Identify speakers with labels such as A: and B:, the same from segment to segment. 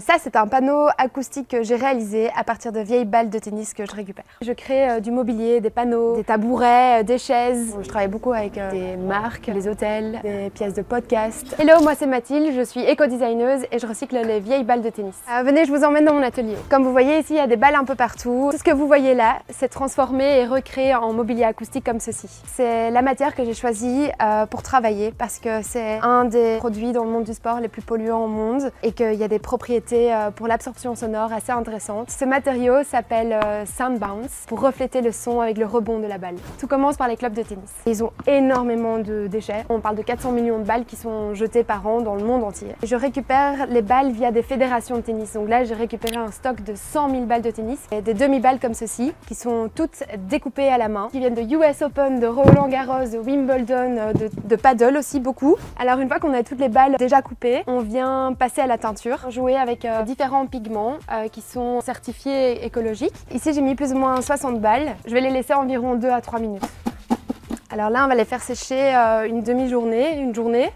A: Ça, c'est un panneau acoustique que j'ai réalisé à partir de vieilles balles de tennis que je récupère. Je crée du mobilier, des panneaux, des tabourets, des chaises. Je travaille beaucoup avec des marques, les hôtels, des pièces de podcast. Hello, moi c'est Mathilde, je suis éco-designeuse et je recycle les vieilles balles de tennis. Venez, je vous emmène dans mon atelier. Comme vous voyez ici, il y a des balles un peu partout. Tout ce que vous voyez là, c'est transformé et recréé en mobilier acoustique comme ceci. C'est la matière que j'ai choisie pour travailler parce que c'est un des produits dans le monde du sport les plus polluants au monde et qu'il y a des propriétés pour l'absorption sonore assez intéressante. Ce matériau s'appelle Sound Bounce pour refléter le son avec le rebond de la balle. Tout commence par les clubs de tennis. Ils ont énormément de déchets. On parle de 400 millions de balles qui sont jetées par an dans le monde entier. Je récupère les balles via des fédérations de tennis. Donc là, j'ai récupéré un stock de 100 000 balles de tennis et des demi-balles comme ceci qui sont toutes découpées à la main, qui viennent de US Open, de Roland Garros, de Wimbledon, de paddle aussi beaucoup. Alors une fois qu'on a toutes les balles déjà coupées, on vient passer à la teinture, jouer avec différents pigments qui sont certifiés écologiques. Ici, j'ai mis plus ou moins 60 balles. Je vais les laisser environ 2 à 3 minutes. Alors là, on va les faire sécher une demi-journée, une journée.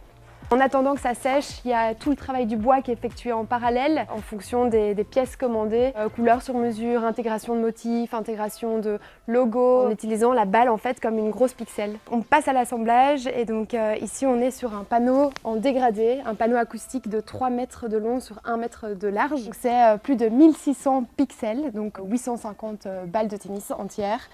A: En attendant que ça sèche, il y a tout le travail du bois qui est effectué en parallèle en fonction des pièces commandées, couleurs sur mesure, intégration de motifs, intégration de logos, en utilisant la balle en fait comme une grosse pixel. On passe à l'assemblage et donc ici on est sur un panneau en dégradé, un panneau acoustique de 3 mètres de long sur 1 mètre de large. C'est plus de 1600 pixels, donc 850 balles de tennis entières.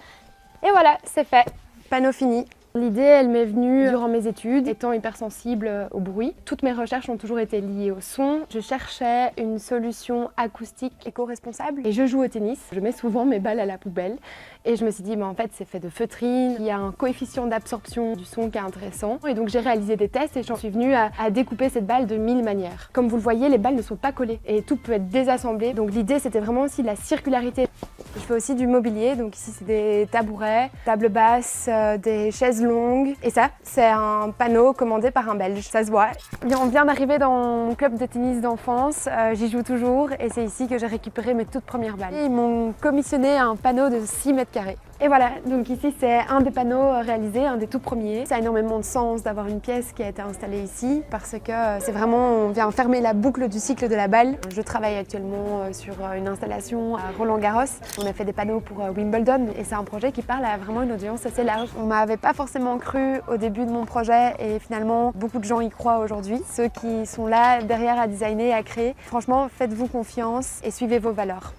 A: Et voilà, c'est fait, panneau fini. L'idée, elle m'est venue durant mes études, étant hypersensible au bruit. Toutes mes recherches ont toujours été liées au son. Je cherchais une solution acoustique éco-responsable et je joue au tennis. Je mets souvent mes balles à la poubelle et je me suis dit, mais en fait, c'est fait de feutrine. Il y a un coefficient d'absorption du son qui est intéressant. Et donc, j'ai réalisé des tests et j'en suis venue à découper cette balle de 1000 manières. Comme vous le voyez, les balles ne sont pas collées et tout peut être désassemblé. Donc, l'idée, c'était vraiment aussi la circularité. Je fais aussi du mobilier, donc ici c'est des tabourets, tables basses, des chaises longues. Et ça, c'est un panneau commandé par un Belge, ça se voit. On vient d'arriver dans mon club de tennis d'enfance, j'y joue toujours et c'est ici que j'ai récupéré mes toutes premières balles. Ils m'ont commissionné un panneau de 6 mètres carrés. Et voilà, donc ici c'est un des panneaux réalisés, un des tout premiers. Ça a énormément de sens d'avoir une pièce qui a été installée ici parce que c'est vraiment, on vient fermer la boucle du cycle de la balle. Je travaille actuellement sur une installation à Roland Garros. On a fait des panneaux pour Wimbledon et c'est un projet qui parle à vraiment une audience assez large. On m'avait pas forcément cru au début de mon projet et finalement beaucoup de gens y croient aujourd'hui. Ceux qui sont là derrière à designer, à créer, franchement faites-vous confiance et suivez vos valeurs.